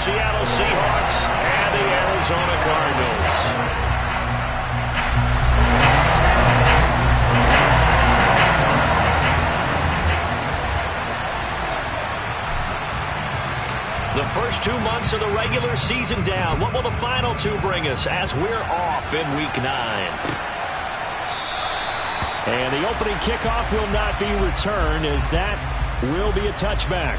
Seattle Seahawks and the Arizona Cardinals. The first 2 months of the regular season down. What will the final 2 bring us as we're off in Week 9? And the opening kickoff will not be returned, as that will be a touchback.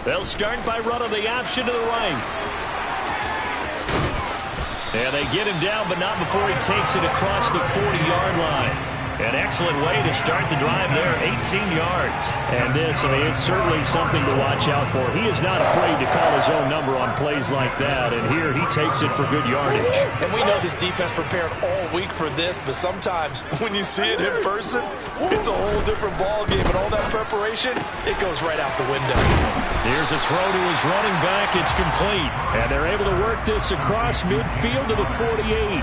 They'll start by running the option to the right. And they get him down, but not before he takes it across the 40-yard line. An excellent way to start the drive there, 18 yards. And this, I mean, it's certainly something to watch out for. He is not afraid to call his own number on plays like that, and here he takes it for good yardage. And we know this defense prepared all week for this, but sometimes when you see it in person, it's a whole different ball game, and all that preparation, it goes right out the window. Here's a throw to his running back. It's complete. And they're able to work this across midfield to the 48.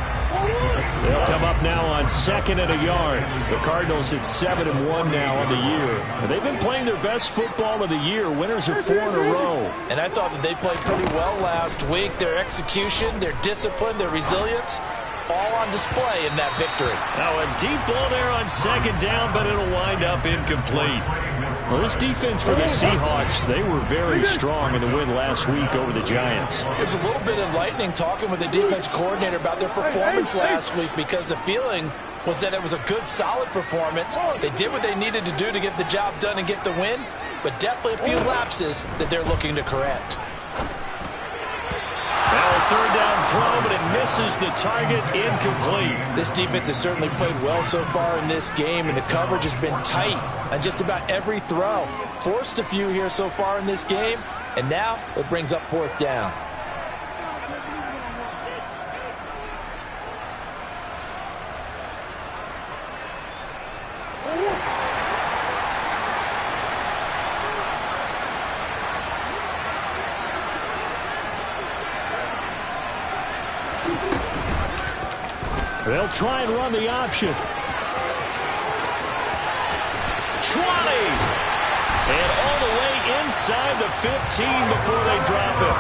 They'll come up now on 2nd and a yard. The Cardinals at 7-1 now on the year. And they've been playing their best football of the year. Winners of 4 in a row. And I thought that they played pretty well last week. Their execution, their discipline, their resilience, all on display in that victory. Now a deep ball there on 2nd down, but it'll wind up incomplete. Well, this defense for the Seahawks, they were very strong in the win last week over the Giants. It was a little bit enlightening talking with the defense coordinator about their performance last week, because the feeling was that it was a good, solid performance. They did what they needed to do to get the job done and get the win, but definitely a few lapses that they're looking to correct. Now a 3rd down throw, but it misses the target, incomplete. This defense has certainly played well so far in this game, and the coverage has been tight on just about every throw. Forced a few here so far in this game, and now it brings up 4th down. They'll try and run the option. 20. And all the way inside the 15 before they drop it.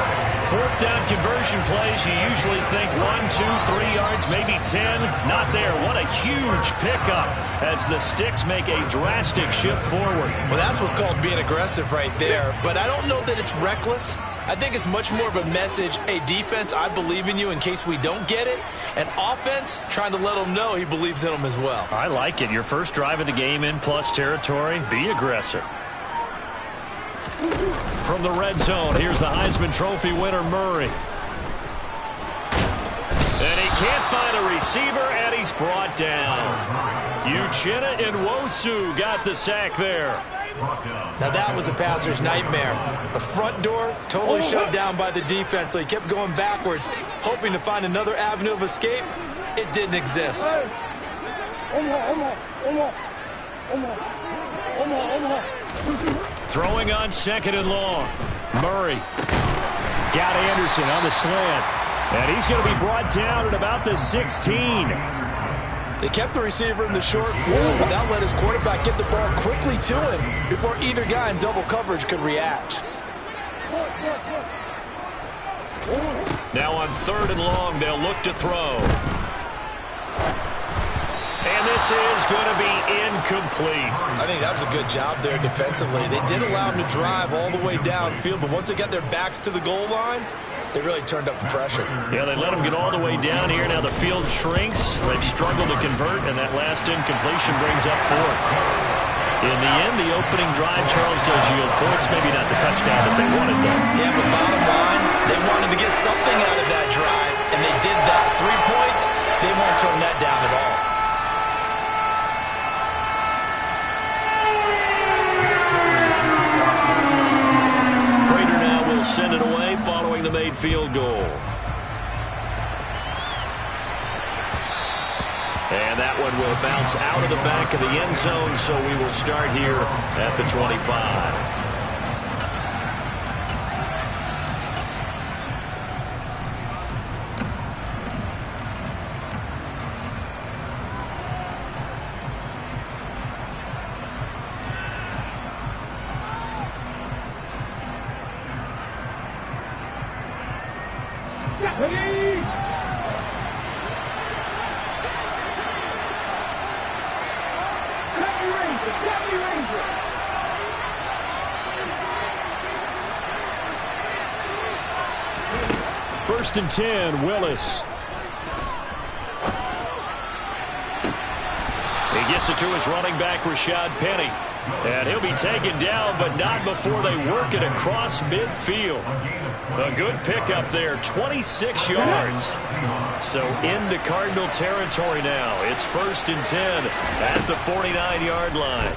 4th down conversion plays, you usually think 1, 2, 3 yards, maybe 10. Not there. What a huge pickup as the Sticks make a drastic shift forward. Well, that's what's called being aggressive right there. But I don't know that it's reckless. I think it's much more of a message, hey, defense, I believe in you in case we don't get it. And offense, trying to let them know he believes in them as well. I like it. Your first drive of the game in plus territory, be aggressive. From the red zone, here's the Heisman Trophy winner, Murray. And he can't find a receiver, and he's brought down. Uchenna Nwosu got the sack there. Now that was a passer's nightmare. The front door totally shut down by the defense, so he kept going backwards, hoping to find another avenue of escape. It didn't exist. Throwing on 2nd and long. Murray. He's got Anderson on the slant. And he's going to be brought down at about the 16. They kept the receiver in the short field, but that let his quarterback get the ball quickly to him before either guy in double coverage could react. Now on 3rd and long, they'll look to throw. And this is going to be incomplete. I think that was a good job there defensively. They did allow him to drive all the way downfield, but once they got their backs to the goal line, they really turned up the pressure. Yeah, they let him get all the way down here. Now the field shrinks. They've struggled to convert, and that last incompletion brings up 4th. In the end, the opening drive, Charles, does yield points. Maybe not the touchdown that they wanted, though. Yeah, but bottom line, they wanted to get something out of that drive, and they did that. 3 points, they won't turn that down at all. Prater now will send it away following the made field goal. And that one will bounce out of the back of the end zone, so we will start here at the 25. First and 10, Willis. He gets it to his running back, Rashad Penny. And he'll be taken down, but not before they work it across midfield. A good pickup there, 26 yards. So into Cardinal territory now. It's first and 10 at the 49-yard line.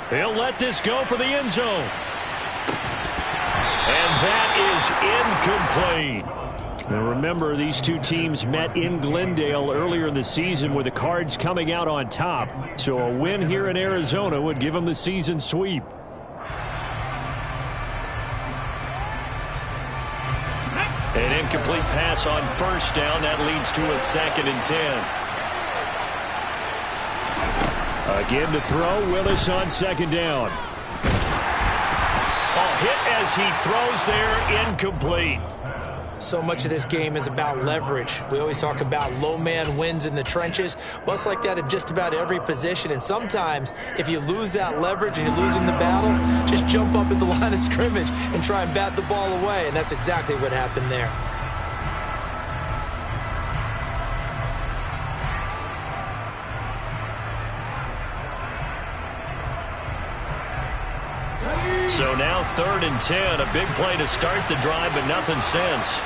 He'll let this go for the end zone. And that is incomplete. Now remember, these two teams met in Glendale earlier in the season with the Cards coming out on top. So a win here in Arizona would give them the season sweep. An incomplete pass on first down. That leads to a second and 10. Again to throw. Willis on second down. Hit as he throws there, incomplete. So much of this game is about leverage. We always talk about low man wins in the trenches. Well, it's like that at just about every position. And sometimes, if you lose that leverage and you're losing the battle, just jump up at the line of scrimmage and try and bat the ball away. And that's exactly what happened there. So now third and 10, a big play to start the drive, but nothing since.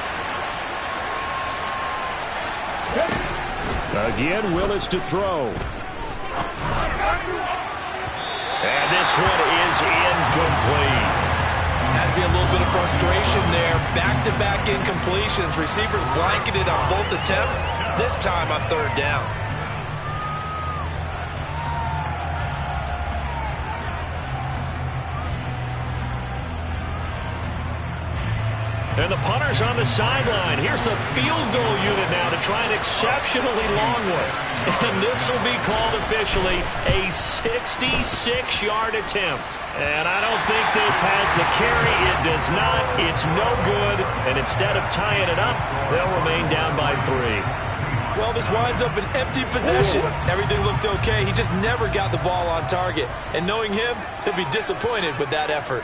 Again, Willis to throw. And this one is incomplete. Had to be a little bit of frustration there. Back-to-back incompletions. Receivers blanketed on both attempts, this time on third down. And the punter's on the sideline. Here's the field goal unit now to try an exceptionally long one. And this will be called officially a 66-yard attempt. And I don't think this has the carry. It does not. It's no good. And instead of tying it up, they'll remain down by 3. Well, this winds up an empty possession. Everything looked okay. He just never got the ball on target. And knowing him, he'll be disappointed with that effort.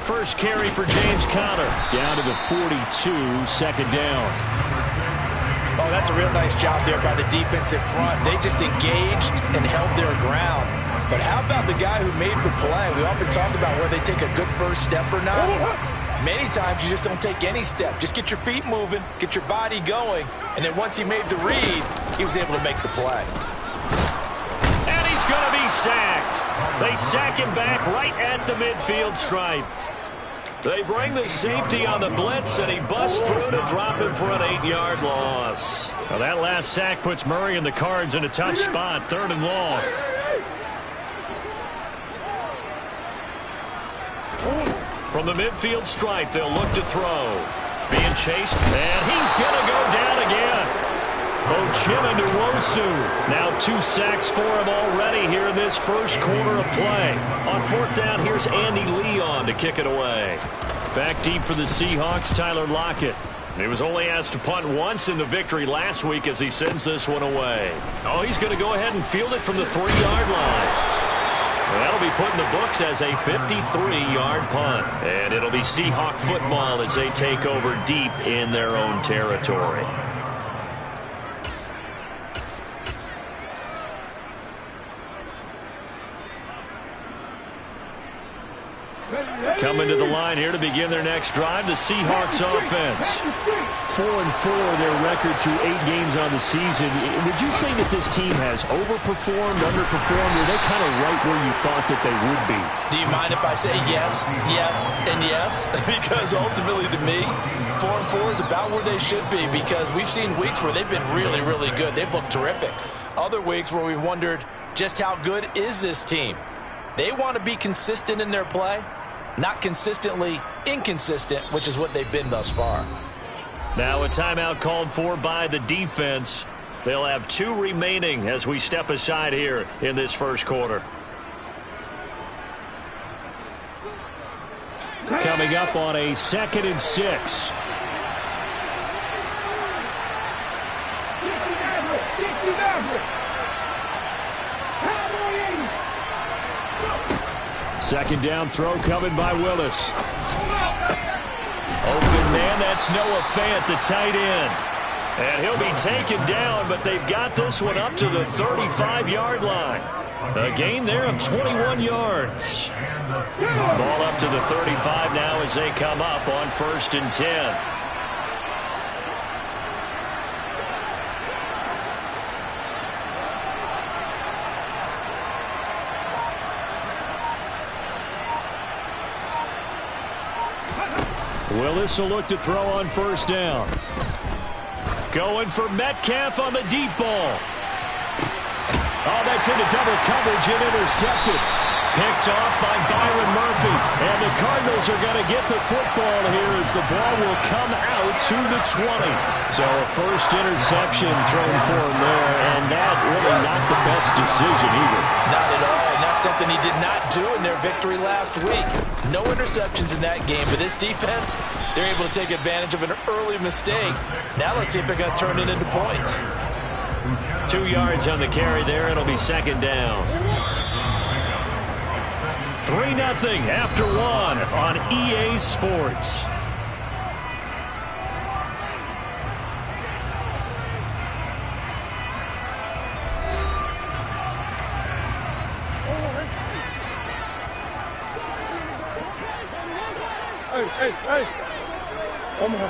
First carry for James Conner. Down to the 42, second down. Oh, that's a real nice job there by the defensive front. They just engaged and held their ground. But how about the guy who made the play? We often talk about where they take a good first step or not. Many times you just don't take any step. Just get your feet moving, get your body going, and then once he made the read, he was able to make the play. And he's going to be sacked. They sack him back right at the midfield stripe. They bring the safety on the blitz, and he busts through to drop him for an 8-yard loss. Now that last sack puts Murray and the Cards in a tough spot, third and long. From the midfield stripe, they'll look to throw. Being chased, and he's going to go down again. Ochimba now 2 sacks for him already here in this first quarter of play. On fourth down, here's Andy Leon to kick it away. Back deep for the Seahawks, Tyler Lockett. He was only asked to punt once in the victory last week as he sends this one away. Oh, he's going to go ahead and field it from the 3-yard line. That'll be put in the books as a 53-yard punt. And it'll be Seahawk football as they take over deep in their own territory. Coming to the line here to begin their next drive, the Seahawks offense. 4-4 their record through 8 games on the season. Would you say that this team has overperformed, underperformed, or are they kind of right where you thought that they would be? Do you mind if I say yes, yes, and yes? Because ultimately to me, 4-4 is about where they should be, because we've seen weeks where they've been really, really good. They've looked terrific. Other weeks where we've wondered just how good is this team. They want to be consistent in their play, not consistently inconsistent, which is what they've been thus far. Now a timeout called for by the defense. They'll have 2 remaining as we step aside here in this first quarter. Coming up on a 2nd and 6. Second down throw coming by Willis. Open man, that's Noah Fant, the tight end. And he'll be taken down, but they've got this one up to the 35-yard line. A gain there of 21 yards. Ball up to the 35 now as they come up on 1st and 10. Willis will look to throw on 1st down. Going for Metcalf on the deep ball. Oh, that's into double coverage and intercepted. Picked off by Byron Murphy. And the Cardinals are going to get the football here as the ball will come out to the 20. So a first interception thrown for him there, and that really not the best decision either. Not at all, and that's something he did not do in their victory last week. No interceptions in that game, but this defense, they're able to take advantage of an early mistake. Now let's see if they're going to turn it into points. 2 yards on the carry there. It'll be 2nd down. 3-0 after 1 on EA Sports. Hey. Omaha.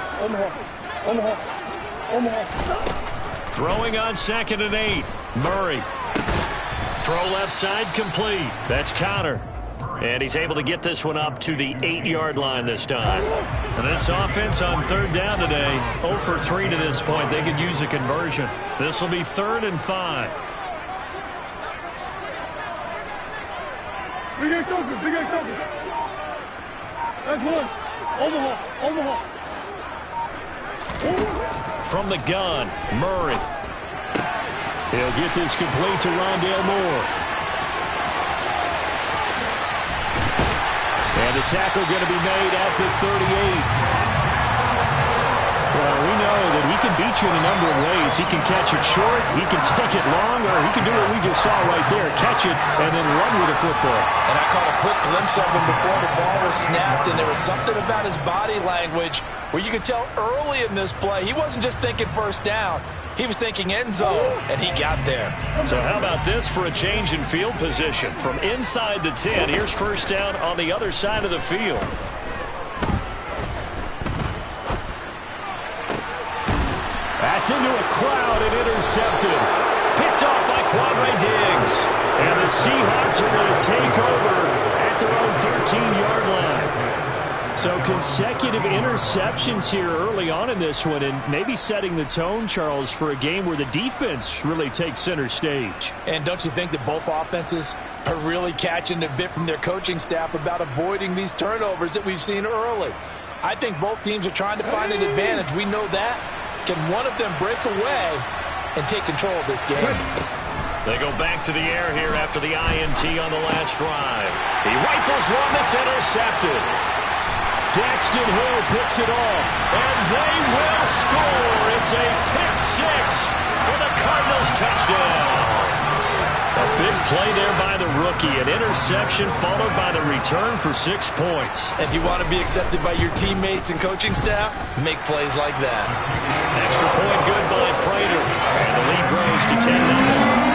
Throwing on 2nd and 8. Murray. Throw left side complete. That's Connor. And he's able to get this one up to the 8-yard line this time. And this offense on 3rd down today, 0 for 3 to this point. They could use a conversion. This will be 3rd and 5. Big A something. That's one. Omaha. From the gun, Murray. He'll get this complete to Rondale Moore. And the tackle going to be made at the 38. Well, we know that he can beat you in a number of ways. He can catch it short, he can take it long, or he can do what we just saw right there, catch it and then run with the football. And I caught a quick glimpse of him before the ball was snapped, and there was something about his body language where you could tell early in this play he wasn't just thinking 1st down. He was thinking end zone, and he got there. So how about this for a change in field position? From inside the 10, here's 1st down on the other side of the field. That's into a crowd and intercepted. Picked off by Quadre Diggs. And the Seahawks are going to take over at their own 13-yard line. So consecutive interceptions here early on in this one, and maybe setting the tone, Charles, for a game where the defense really takes center stage. And don't you think that both offenses are really catching a bit from their coaching staff about avoiding these turnovers that we've seen early? I think both teams are trying to find an advantage. We know that. Can one of them break away and take control of this game? They go back to the air here after the INT on the last drive. He rifles one that's intercepted. Daxton Hill picks it off, and they will score. It's a pick 6 for the Cardinals touchdown. A big play there by the rookie. An interception followed by the return for 6 points. If you want to be accepted by your teammates and coaching staff, make plays like that. Extra point good by Prater. And the lead grows to 10-0.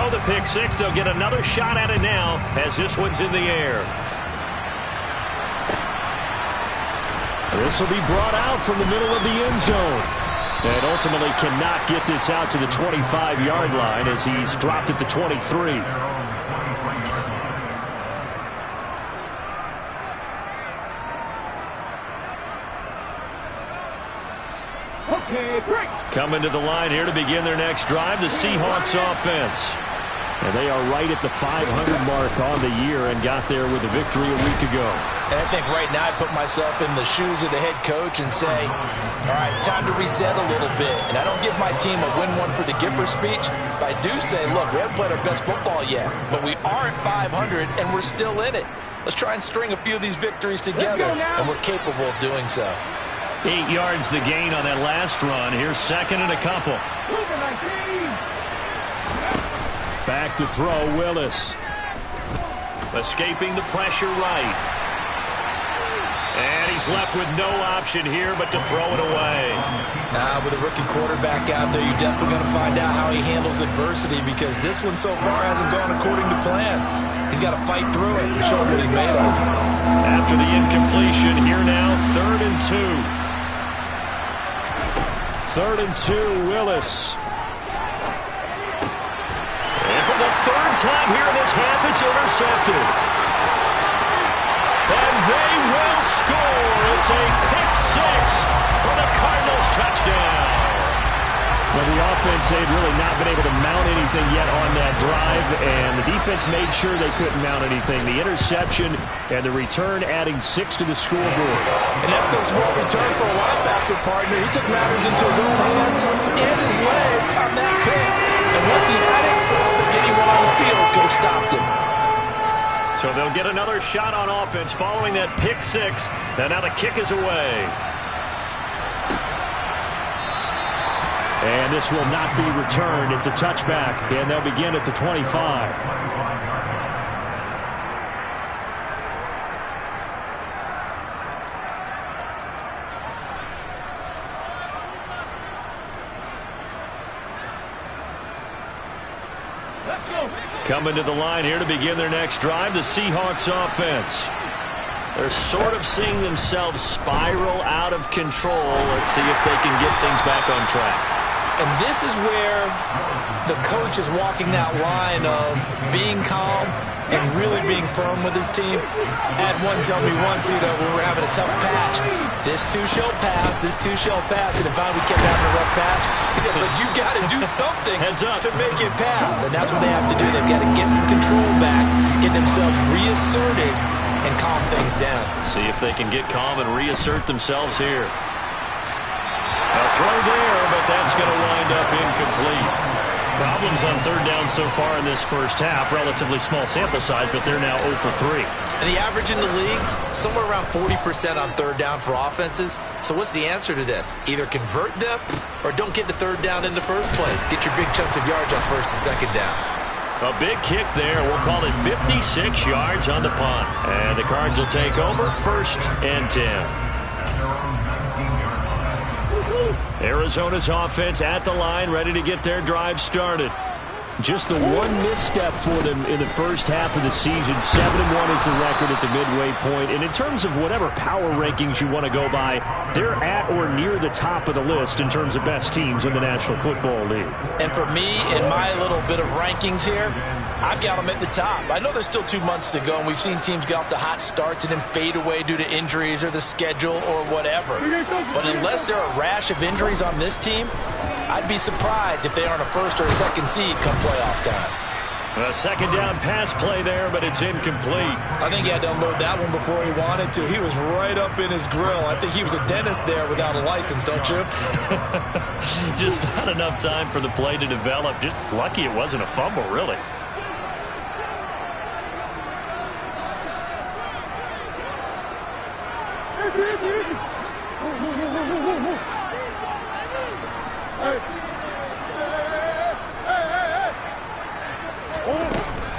throw the pick six. They'll get another shot at it now as this one's in the air. This will be brought out from the middle of the end zone. And ultimately cannot get this out to the 25-yard line as he's dropped at the 23. Coming to the line here to begin their next drive, the Seahawks offense. And they are right at the 500 mark on the year and got there with a victory a week ago. And I think right now I put myself in the shoes of the head coach and say, all right, time to reset a little bit. And I don't give my team a win one for the Gipper speech, but I do say, look, we haven't played our best football yet, but we are at 500 and we're still in it. Let's try and string a few of these victories together, and we're capable of doing so. 8 yards the gain on that last run. Here's second and a couple. Back to throw, Willis. Escaping the pressure right. And he's left with no option here but to throw it away. With a rookie quarterback out there, you're definitely going to find out how he handles adversity, because this one so far hasn't gone according to plan. He's got to fight through it and show him what he's made of. After the incompletion, here now, 3rd and 2. 3rd and 2, Willis. And for the 3rd time here in this half, it's intercepted. And they will score. It's a pick six for the Cardinals touchdown. Well, the offense, they've really not been able to mount anything yet on that drive, and the defense made sure they couldn't mount anything. The interception and the return adding 6 to the scoreboard. And that's no small return for a linebacker partner. He took matters into his own hands and his legs on that pick. And once he had it, I don't think anyone on the field could have stopped him. So they'll get another shot on offense following that pick six. And now the kick is away. And this will not be returned. It's a touchback, and they'll begin at the 25. Coming to the line here to begin their next drive, the Seahawks offense. They're sort of seeing themselves spiral out of control. Let's see if they can get things back on track. And this is where the coach is walking that line of being calm and really being firm with his team. I had one tell me once, when we were having a tough patch, this too shall pass, this too shall pass. And if we kept having a rough patch, he said, but you got to do something to make it pass. And that's what they have to do. They've got to get some control back, get themselves reasserted, and calm things down. See if they can get calm and reassert themselves here. A throw there, but that's going to wind up incomplete. Problems on 3rd down so far in this first half. Relatively small sample size, but they're now 0 for 3. And the average in the league, somewhere around 40% on 3rd down for offenses. So what's the answer to this? Either convert them or don't get to 3rd down in the first place. Get your big chunks of yards on 1st and 2nd down. A big kick there. We'll call it 56 yards on the punt. And the Cards will take over 1st and 10. Arizona's offense at the line, ready to get their drive started. Just the one misstep for them in the first half of the season. 7-1 is the record at the midway point. And in terms of whatever power rankings you want to go by, they're at or near the top of the list in terms of best teams in the National Football League. And for me, in my little bit of rankings here, I've got them at the top. I know there's still 2 months to go, and we've seen teams get off to hot starts and then fade away due to injuries or the schedule or whatever. But unless there are a rash of injuries on this team, I'd be surprised if they aren't a 1st or a 2nd seed come playoff time. A 2nd down pass play there, but it's incomplete. I think he had to unload that one before he wanted to. He was right up in his grill. I think he was a dentist there without a license, don't you? Just not enough time for the play to develop. Just lucky it wasn't a fumble, really.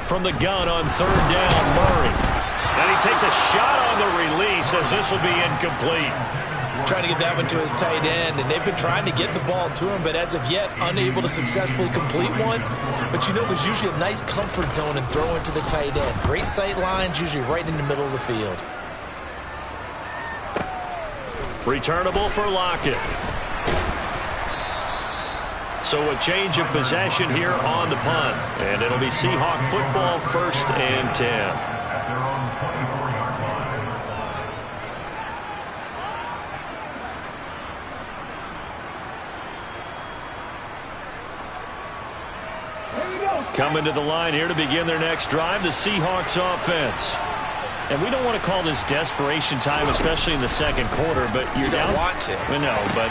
From the gun on 3rd down, Murray. And he takes a shot on the release as this will be incomplete. trying to get that one to his tight end, and they've been trying to get the ball to him, but as of yet, unable to successfully complete one. But you know, there's usually a nice comfort zone in throwing to the tight end. Great sight lines, usually right in the middle of the field. Returnable for Lockett. So a change of possession here on the punt. And it'll be Seahawk football, 1st and 10. Coming to the line here to begin their next drive, the Seahawks offense. And we don't want to call this desperation time, especially in the second quarter, but you're down. You don't want to. No, but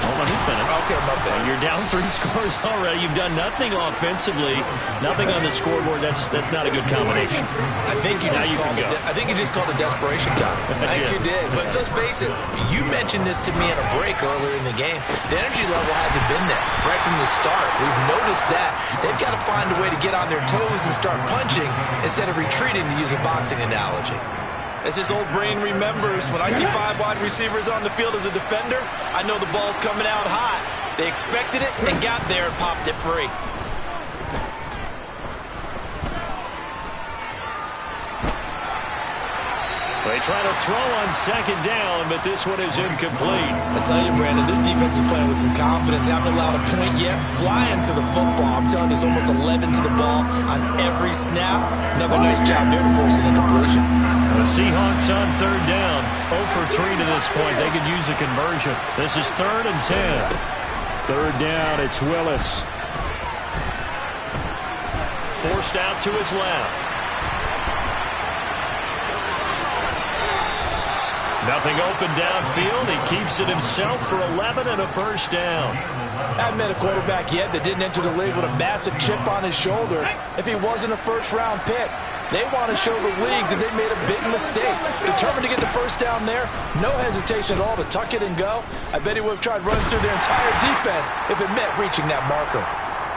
hold on, let me finish. Okay, my bad. You're down 3 scores already. You've done nothing offensively, nothing on the scoreboard. That's not a good combination. I think you just called it desperation time. I think you did. But let's face it, you mentioned this to me in a break earlier in the game. The energy level hasn't been there right from the start. We've noticed that. They've got to find a way to get on their toes and start punching instead of retreating, to use a boxing analogy. As this old brain remembers, when I see 5 wide receivers on the field as a defender, I know the ball's coming out hot. They expected it and got there and popped it free. They try to throw on 2nd down, but this one is incomplete. I tell you, Brandon, this defense is playing with some confidence. Haven't allowed a point yet. Flying to the football. I'm telling you, there's almost 11 to the ball on every snap. Another nice job there to force an incompletion. The Seahawks on 3rd down. 0 for 3 to this point. They could use a conversion. This is 3rd and 10. 3rd down, it's Willis. Forced out to his left. Nothing open downfield. He keeps it himself for 11 and a 1st down. I haven't met a quarterback yet that didn't enter the league with a massive chip on his shoulder if he wasn't a first-round pick. They want to show the league that they made a big mistake. Determined to get the 1st down there. No hesitation at all to tuck it and go. I bet he would have tried running through their entire defense if it meant reaching that marker.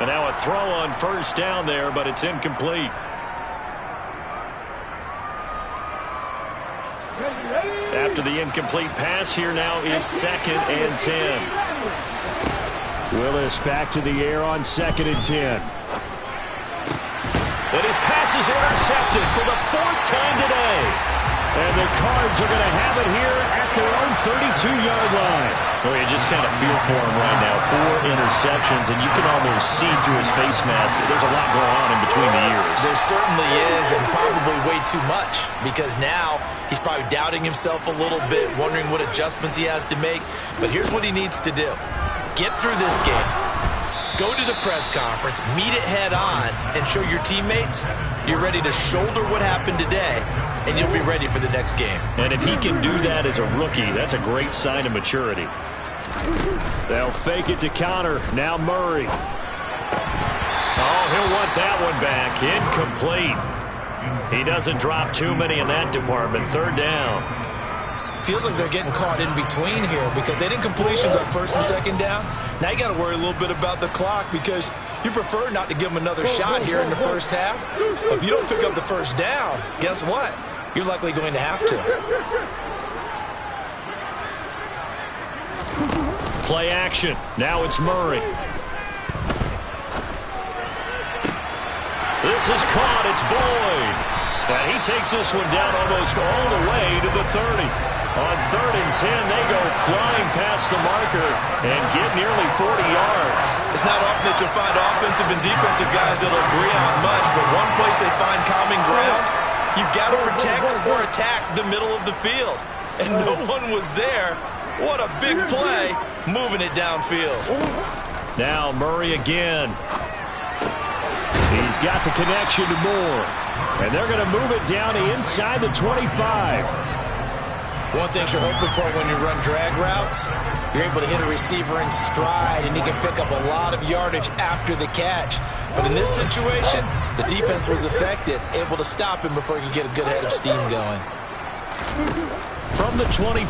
And now a throw on 1st down there, but it's incomplete. After the incomplete pass, here now is 2nd and 10. Willis back to the air on 2nd and 10. And his pass is intercepted for the 4th time today. And the Cards are going to have it here at their own 32-yard line. Well, you just kind of feel for him right now. 4 interceptions, and you can almost see through his face mask. There's a lot going on in between the ears. There certainly is, and probably way too much, because now he's probably doubting himself a little bit, wondering what adjustments he has to make. But here's what he needs to do. Get through this game. Go to the press conference, meet it head on, and show your teammates you're ready to shoulder what happened today, and you'll be ready for the next game. And if he can do that as a rookie, that's a great sign of maturity. They'll fake it to counter. Now Murray. Oh, he'll want that one back. Incomplete. He doesn't drop too many in that department. 3rd down. Feels like they're getting caught in between here because they didn't completions on 1st and 2nd down. Now you got to worry a little bit about the clock because you prefer not to give them another shot here in the 1st half. But if you don't pick up the 1st down, guess what? You're likely going to have to. Play action. Now it's Murray. This is caught. It's Boyd. And he takes this one down almost all the way to the 30. On 3rd and 10, they go flying past the marker and get nearly 40 yards. It's not often that you'll find offensive and defensive guys that'll agree on much, but one place they find common ground, you've got to protect or attack the middle of the field. And no one was there. What a big play, moving it downfield. Now Murray again. He's got the connection to Moore. And they're going to move it down to inside the 25. One thing you're hoping for when you run drag routes, you're able to hit a receiver in stride, and he can pick up a lot of yardage after the catch. But in this situation, the defense was effective, able to stop him before he could get a good head of steam going. From the 24,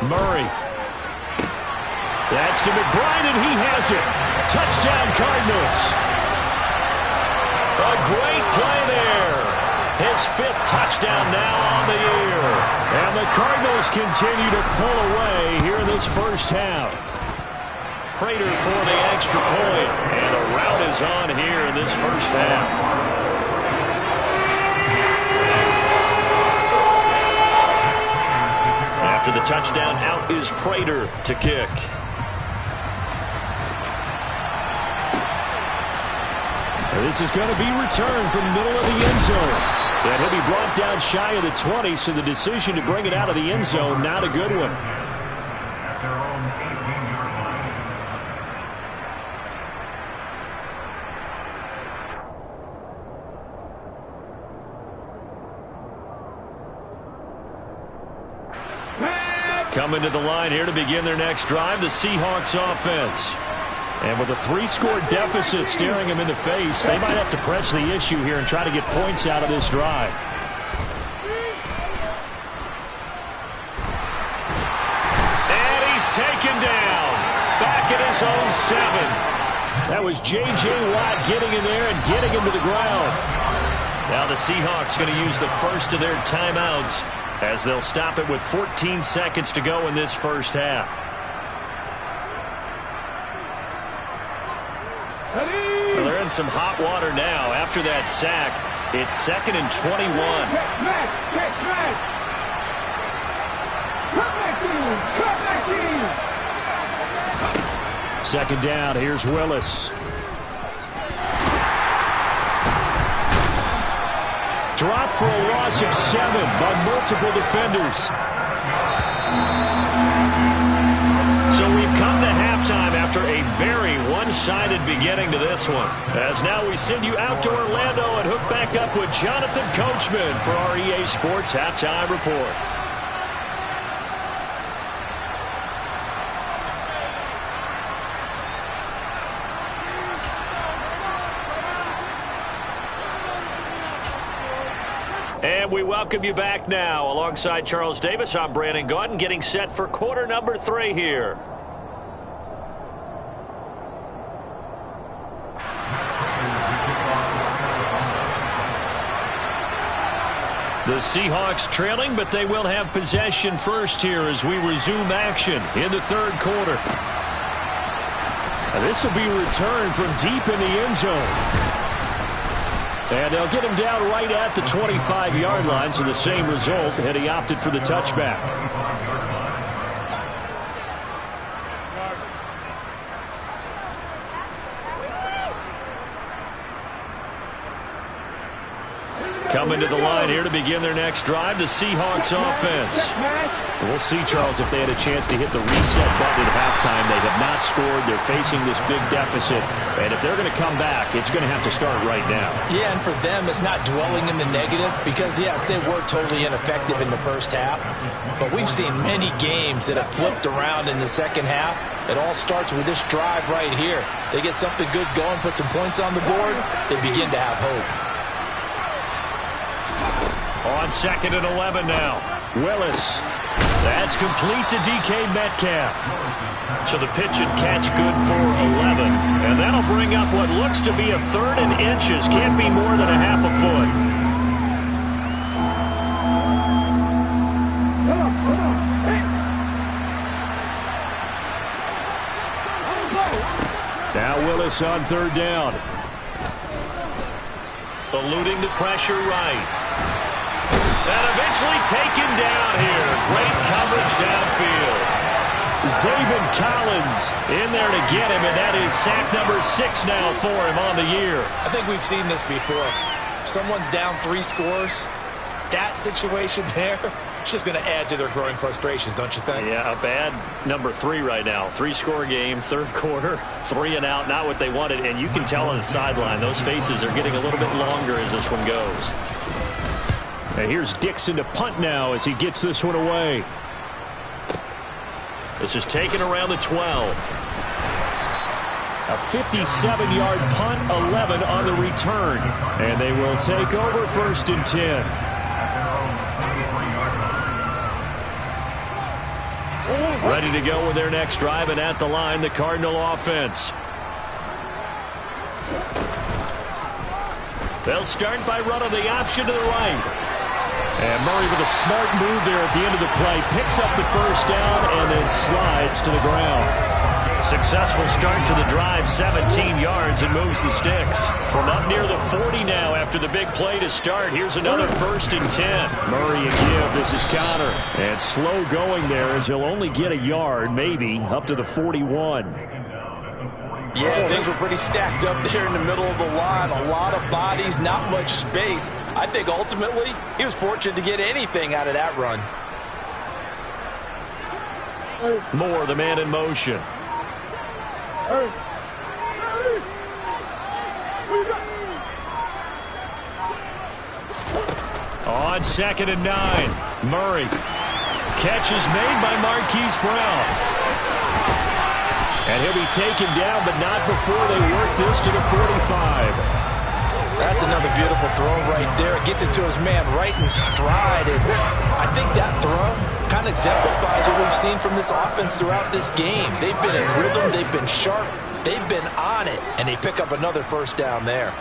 Murray. That's to McBride, and he has it. Touchdown, Cardinals. A great play there. His 5th touchdown now on the year. And the Cardinals continue to pull away here in this first half. Prater for the extra point. And a rout is on here in this first half. After the touchdown, out is Prater to kick. This is going to be returned from the middle of the end zone. And he'll be brought down shy of the 20, so the decision to bring it out of the end zone, not a good one. Coming to the line here to begin their next drive, the Seahawks offense. And with a 3-score deficit staring them in the face, they might have to press the issue here and try to get points out of this drive. And he's taken down. Back at his own 7. That was J.J. Watt getting in there and getting him to the ground. Now the Seahawks going to use the first of their timeouts as they'll stop it with 14 seconds to go in this first half. Well, they're in some hot water now. After that sack, it's 2nd and 21. Second down, here's Willis. Dropped for a loss of 7 by multiple defenders. So we've come to halftime after a very one-sided beginning to this one. As now we send you out to Orlando and hook back up with Jonathan Coachman for our EA Sports Halftime Report. And we welcome you back now. Alongside Charles Davis, I'm Brandon Gaudin, getting set for quarter number 3 here. The Seahawks trailing, but they will have possession first here as we resume action in the third quarter. And this will be returned from deep in the end zone. And they'll get him down right at the 25-yard line, so the same result, and he opted for the touchback. Coming to the line here to begin their next drive, the Seahawks offense. We'll see, Charles, if they had a chance to hit the reset button at halftime. They have not scored. They're facing this big deficit. And if they're going to come back, it's going to have to start right now. Yeah, and for them, it's not dwelling in the negative because, yes, they were totally ineffective in the first half. But we've seen many games that have flipped around in the second half. It all starts with this drive right here. They get something good going, put some points on the board, they begin to have hope. On 2nd and 11 now. Willis. That's complete to DK Metcalf. So the pitch and catch good for 11. And that'll bring up what looks to be a 3rd and inches. Can't be more than a half a foot. Now Willis on 3rd down. Eluding the pressure right. And eventually taken down here. Great coverage downfield. Zaven Collins in there to get him, and that is sack number 6 now for him on the year. I think we've seen this before. Someone's down 3 scores. That situation there, it's just going to add to their growing frustrations, don't you think? Yeah, a bad number 3 right now. 3-score game, third quarter, 3 and out, not what they wanted. And you can tell on the sideline, those faces are getting a little bit longer as this one goes. And here's Dixon to punt now as he gets this one away. This is taken around the 12. A 57-yard punt, 11 on the return. And they will take over 1st and 10. Ready to go with their next drive, and at the line, the Cardinal offense. They'll start by running the option to the right. And Murray with a smart move there at the end of the play. Picks up the first down and then slides to the ground. Successful start to the drive, 17 yards, and moves the sticks. From up near the 40 now after the big play to start. Here's another 1st and 10. Murray a give. This is Connor. And slow going there as he'll only get a yard, maybe, up to the 41. Yeah, things were pretty stacked up there in the middle of the line. A lot of bodies, not much space. I think ultimately he was fortunate to get anything out of that run. Moore, the man in motion. On 2nd and 9. Murray. Catch is made by Marquise Brown. And he'll be taken down, but not before they work this to the 45. That's another beautiful throw right there. It gets it to his man right in stride. And I think that throw kind of exemplifies what we've seen from this offense throughout this game. They've been in rhythm. They've been sharp. They've been on it. And they pick up another first down there.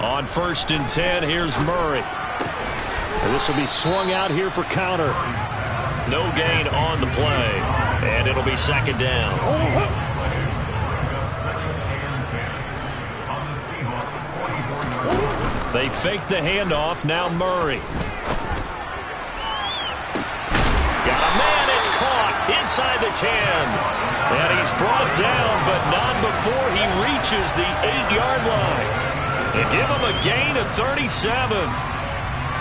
On 1st and 10, here's Murray. And this will be swung out here for Connor. No gain on the play. And it'll be 2nd down. They fake the handoff. Now Murray. Got a man. It's caught inside the 10. And he's brought down, but not before he reaches the 8-yard line. They give him a gain of 37.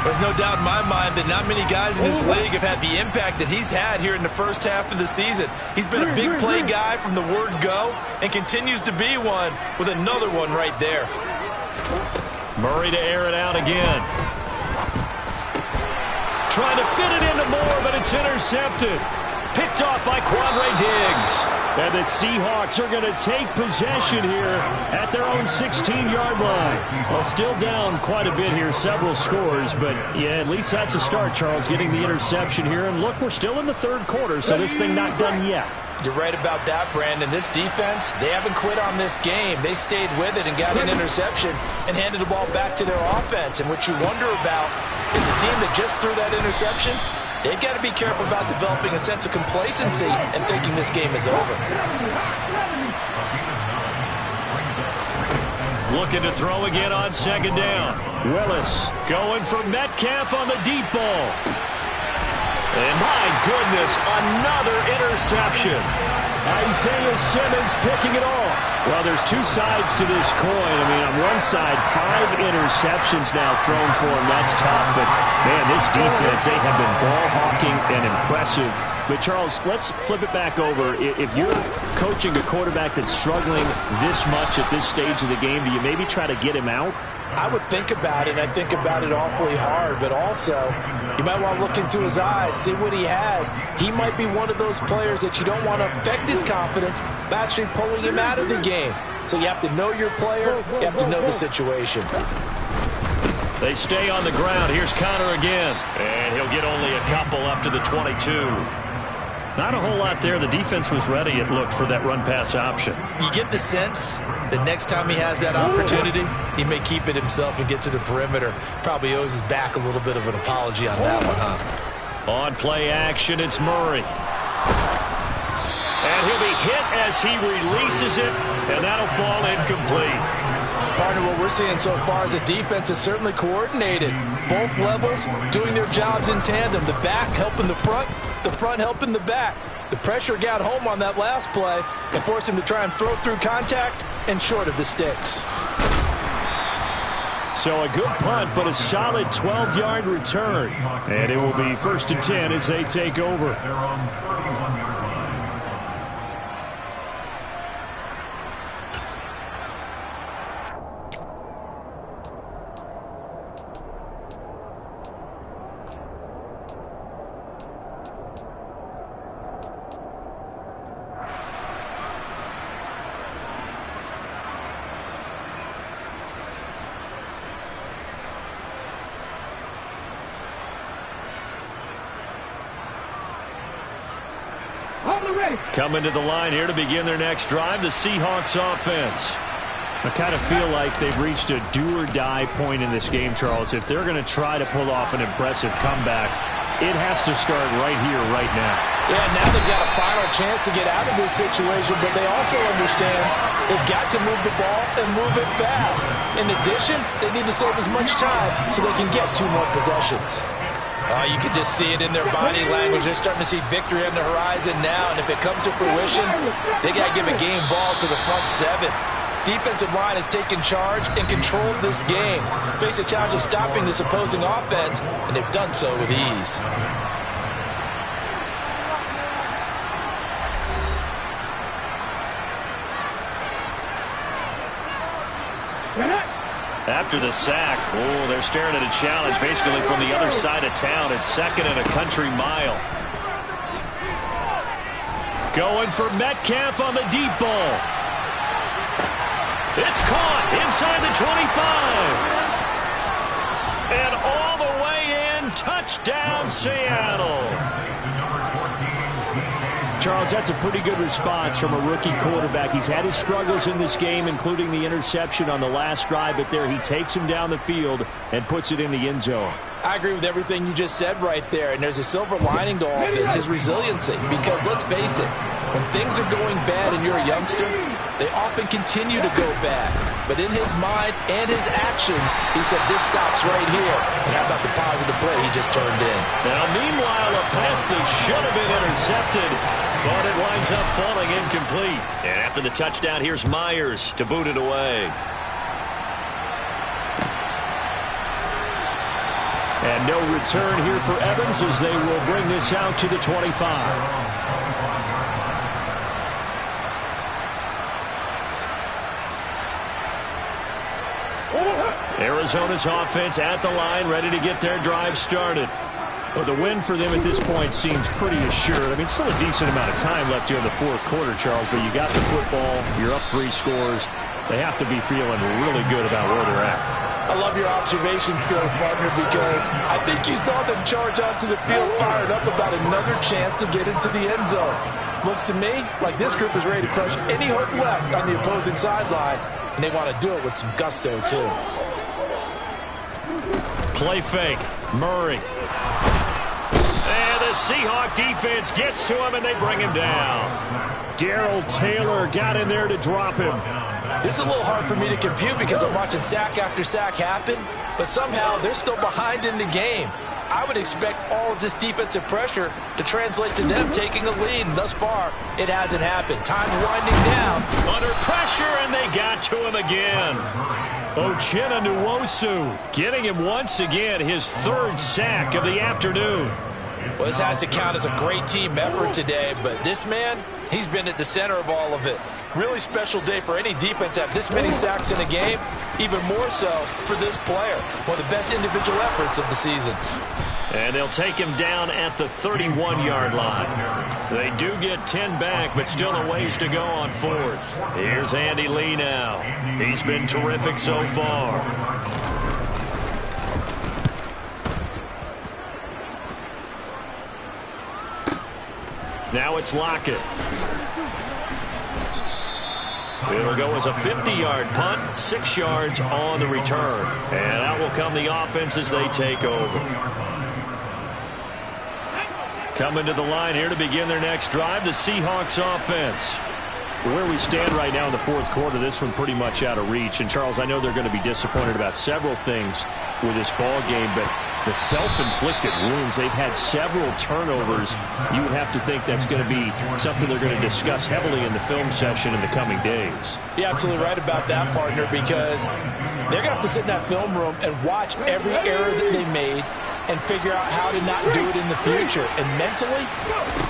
There's no doubt in my mind that not many guys in this league have had the impact that he's had here in the first half of the season. He's been a big play guy from the word go and continues to be one with another one right there. Murray to air it out again. Trying to fit it into Moore, but it's intercepted. Picked off by Quandre Diggs. And the Seahawks are going to take possession here at their own 16-yard line. Well, still down quite a bit here, several scores, but yeah, at least that's a start, Charles, getting the interception here. And look, we're still in the 3rd quarter, so this thing not done yet. You're right about that, Brandon. This defense, they haven't quit on this game. They stayed with it and got an interception and handed the ball back to their offense. And what you wonder about is the team that just threw that interception, they've got to be careful about developing a sense of complacency and thinking this game is over. Looking to throw again on 2nd down. Willis going for Metcalf on the deep ball. And my goodness, another interception. Isaiah Simmons picking it off. Well, there's two sides to this coin. I mean, on one side, 5 interceptions now thrown for him. That's tough. But, man, this defense, they have been ball hawking and impressive. But, Charles, let's flip it back over. If you're coaching a quarterback that's struggling this much at this stage of the game, do you maybe try to get him out? I would think about it, and I think about it awfully hard. But also, you might want to look into his eyes, see what he has. He might be one of those players that you don't want to affect his confidence by actually pulling him out of the game. So you have to know your player. You have to know the situation. They stay on the ground. Here's Connor again. And he'll get only a couple up to the 22. Not a whole lot there. The defense was ready, it looked, for that run-pass option. You get the sense that next time he has that opportunity, he may keep it himself and get to the perimeter. Probably owes his back a little bit of an apology on that one, huh? On play action, it's Murray. And he'll be hit as he releases it, and that'll fall incomplete. Partner, what we're seeing so far is a defense is certainly coordinated. Both levels doing their jobs in tandem. The back helping the front helping the back. The pressure got home on that last play and forced him to try and throw through contact and short of the sticks. So a good punt, but a solid 12-yard return. And it will be 1st and 10 as they take over. Coming to the line here to begin their next drive, the Seahawks offense. I kind of feel like they've reached a do-or-die point in this game, Charles. If they're going to try to pull off an impressive comeback, it has to start right here, right now. Yeah, now they've got a final chance to get out of this situation, but they also understand they've got to move the ball and move it fast. In addition, they need to save as much time so they can get 2 more possessions. You can just see it in their body language. They're starting to see victory on the horizon now, and if it comes to fruition, they got to give a game ball to the front 7. Defensive line has taken charge and controlled this game. Face a challenge of stopping this opposing offense, and they've done so with ease. After the sack, they're staring at a challenge basically from the other side of town. It's 2nd and a country mile. Going for Metcalf on the deep ball. It's caught inside the 25. And all the way in, touchdown Seattle. Charles, that's a pretty good response from a rookie quarterback. He's had his struggles in this game, including the interception on the last drive, but there he takes him down the field and puts it in the end zone. I agree with everything you just said right there, and there's a silver lining to all this, his resiliency. Because let's face it, when things are going bad and you're a youngster, they often continue to go bad. But in his mind and his actions, he said, this stops right here. And how about the positive play he just turned in? Now, meanwhile, a pass that should have been intercepted, but it winds up falling incomplete. And after the touchdown, here's Myers to boot it away. And no return here for Evans as they will bring this out to the 25. Arizona's offense at the line, ready to get their drive started. Well, the win for them at this point seems pretty assured. I mean, still a decent amount of time left here in the 4th quarter, Charles, but you got the football, you're up 3 scores. They have to be feeling really good about where they're at. I love your observation skills, partner, because I think you saw them charge onto the field fired up about another chance to get into the end zone. Looks to me like this group is ready to crush any hope left on the opposing sideline, and they want to do it with some gusto, too. Play fake. Murray. And the Seahawk defense gets to him, and they bring him down. Darrell Taylor got in there to drop him. This is a little hard for me to compute because I'm watching sack after sack happen, but somehow they're still behind in the game. I would expect all of this defensive pressure to translate to them taking a lead. Thus far, it hasn't happened. Time's winding down. Under pressure, and they got to him again. Uchenna Nwosu getting him once again, his 3rd sack of the afternoon. Well, this has to count as a great team effort today, but this man, he's been at the center of all of it. Really special day for any defense to have this many sacks in a game, even more so for this player. One of the best individual efforts of the season. And they'll take him down at the 31-yard line. They do get 10 back, but still a ways to go on 4th. Here's Andy Lee now. He's been terrific so far. Now it's Lockett. It'll go as a 50-yard punt, 6 yards on the return. And out will come the offense as they take over. Coming to the line here to begin their next drive, the Seahawks offense. Where we stand right now in the 4th quarter, this one pretty much out of reach. And, Charles, I know they're going to be disappointed about several things with this ball game, but the self-inflicted wounds, they've had several turnovers. You would have to think that's going to be something they're going to discuss heavily in the film session in the coming days. You're absolutely right about that, partner, because they're going to have to sit in that film room and watch every error that they made and figure out how to not do it in the future. And mentally,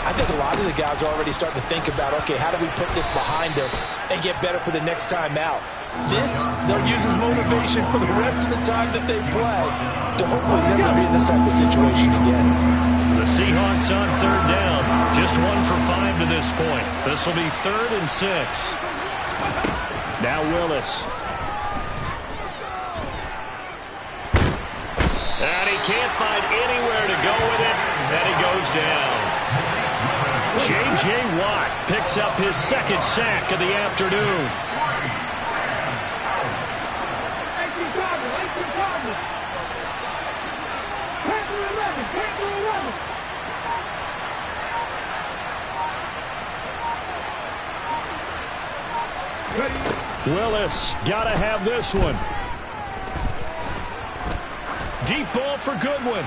I think a lot of the guys are already starting to think about, okay, how do we put this behind us and get better for the next time out? This, they'll use as motivation for the rest of the time that they play to hopefully never be in this type of situation again. The Seahawks on 3rd down. Just 1 for 5 to this point. This will be 3rd and 6. Now Willis. And he can't find anywhere to go with it, and he goes down. J.J. Watt picks up his 2nd sack of the afternoon. Willis, gotta have this one. Deep ball for Goodwin.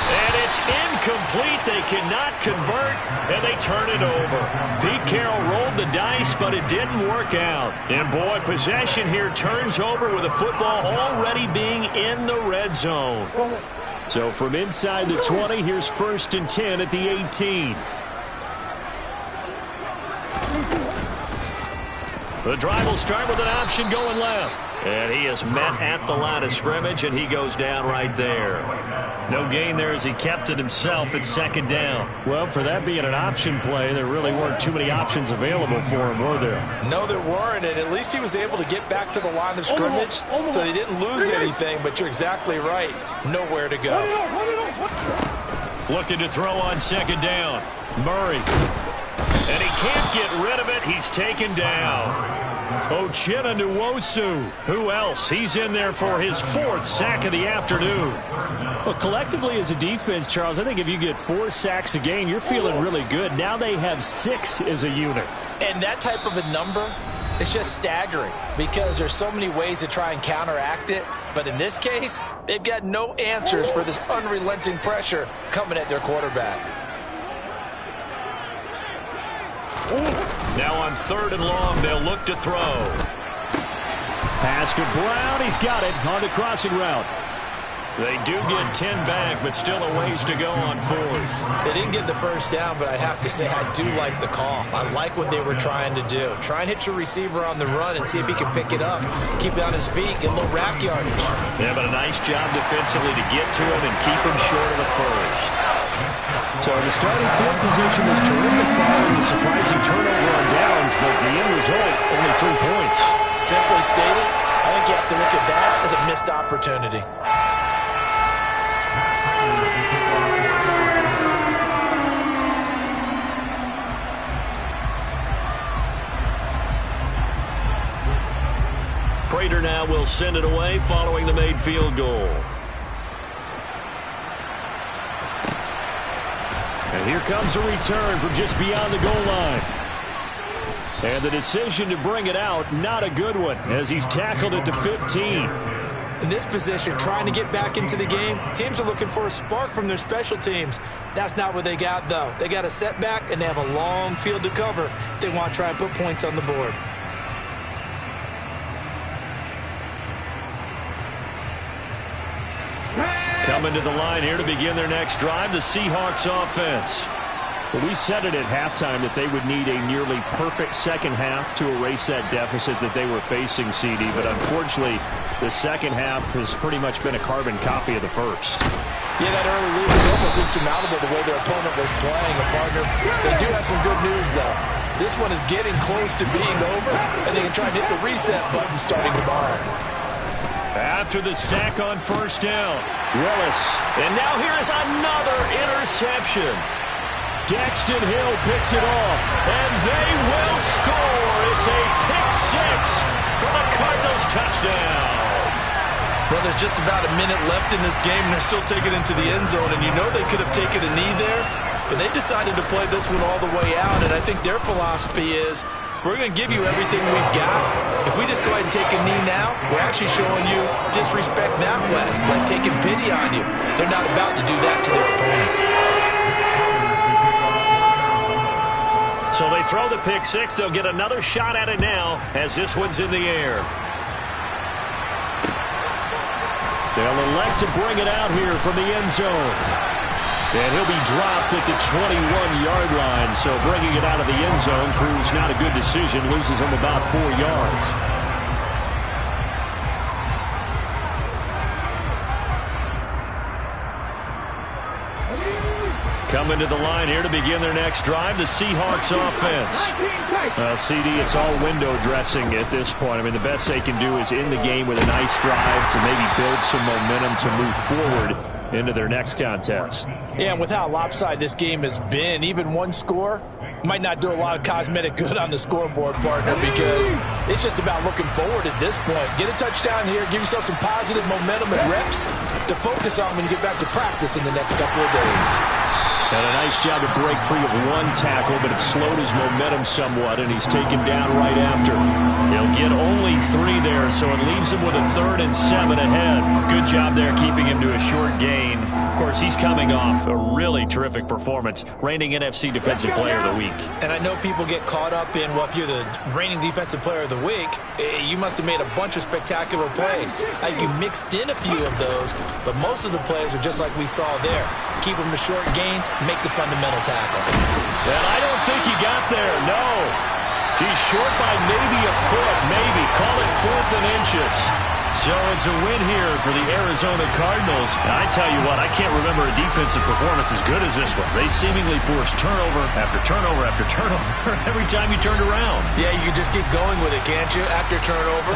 And it's incomplete. They cannot convert, and they turn it over. Pete Carroll rolled the dice, but it didn't work out. And, boy, possession here turns over with the football already being in the red zone. So from inside the 20, here's 1st and 10 at the 18. The drive will start with an option going left. And he is met at the line of scrimmage, and he goes down right there. No gain there as he kept it himself at 2nd down. Well, for that being an option play, there really weren't too many options available for him, were there? No, there weren't, and at least he was able to get back to the line of scrimmage, so he didn't lose anything, but you're exactly right. Nowhere to go. Looking to throw on 2nd down. Murray. And he can't get rid of it. He's taken down. Uchenna Nwosu. Who else? He's in there for his 4th sack of the afternoon. Well, collectively as a defense, Charles, I think if you get 4 sacks a game, you're feeling really good. Now they have 6 as a unit. And that type of a number is just staggering because there's so many ways to try and counteract it. But in this case, they've got no answers for this unrelenting pressure coming at their quarterback. Now on 3rd and long, they'll look to throw. Pass to Brown. He's got it on the crossing route. They do get 10 back, but still a ways to go on 4th. They didn't get the 1st down, but I have to say I do like the call. I like what they were trying to do. Try and hit your receiver on the run and see if he can pick it up. Keep it on his feet, get a little rack yardage. Yeah, but a nice job defensively to get to him and keep him short of the 1st. So the starting field position was terrific following the surprising turnover on downs, but the end result, only 3 points. Simply stated, I think you have to look at that as a missed opportunity. Prater now will send it away following the made field goal. And here comes a return from just beyond the goal line. And the decision to bring it out, not a good one, as he's tackled at the 15. In this position, trying to get back into the game, teams are looking for a spark from their special teams. That's not what they got, though. They got a setback, and they have a long field to cover if they want to try and put points on the board. Coming to the line here to begin their next drive, the Seahawks offense. Well, we said it at halftime that they would need a nearly perfect second half to erase that deficit that they were facing, CD. But unfortunately, the second half has pretty much been a carbon copy of the first. Yeah, that early lead was almost insurmountable the way their opponent was playing, a partner. They do have some good news, though. This one is getting close to being over, and they can try and hit the reset button starting tomorrow. After the sack on 1st down, Willis. And now here is another interception. Daxton Hill picks it off, and they will score. It's a pick-6 for the Cardinals touchdown. Well, there's just about a minute left in this game, and they're still taking it into the end zone. And you know they could have taken a knee there, but they decided to play this one all the way out. And I think their philosophy is, we're going to give you everything we've got. If we just go ahead and take a knee now, we're actually showing you disrespect that way, like taking pity on you. They're not about to do that to their opponent. So they throw the pick-6. They'll get another shot at it now as this one's in the air. They'll elect to bring it out here from the end zone. And he'll be dropped at the 21-yard line. So bringing it out of the end zone proves not a good decision. Loses him about 4 yards. Coming to the line here to begin their next drive, the Seahawks offense. CD, it's all window dressing at this point. I mean, the best they can do is end the game with a nice drive to maybe build some momentum to move forward into their next contest. Yeah, and with how lopsided this game has been, even one score might not do a lot of cosmetic good on the scoreboard, partner, because it's just about looking forward at this point. Get a touchdown here, give yourself some positive momentum and reps to focus on when you get back to practice in the next couple of days. And a nice job to break free of one tackle, but it slowed his momentum somewhat, and he's taken down right after. He'll get only 3 there, so it leaves him with a 3rd and 7 ahead. Good job there keeping him to a short gain. Of course, he's coming off a really terrific performance, reigning NFC Defensive Player of the Week. And I know people get caught up in, well, if you're the reigning Defensive Player of the Week, you must have made a bunch of spectacular plays. Like you mixed in a few of those, but most of the plays are just like we saw there. Keep them to short gains, make the fundamental tackle. And I don't think he got there, no. He's short by maybe a foot, maybe. Call it 4th and inches. So it's a win here for the Arizona Cardinals. And I tell you what, I can't remember a defensive performance as good as this one. They seemingly forced turnover after turnover after turnover every time you turned around. Yeah, you can just keep going with it, can't you? After turnover.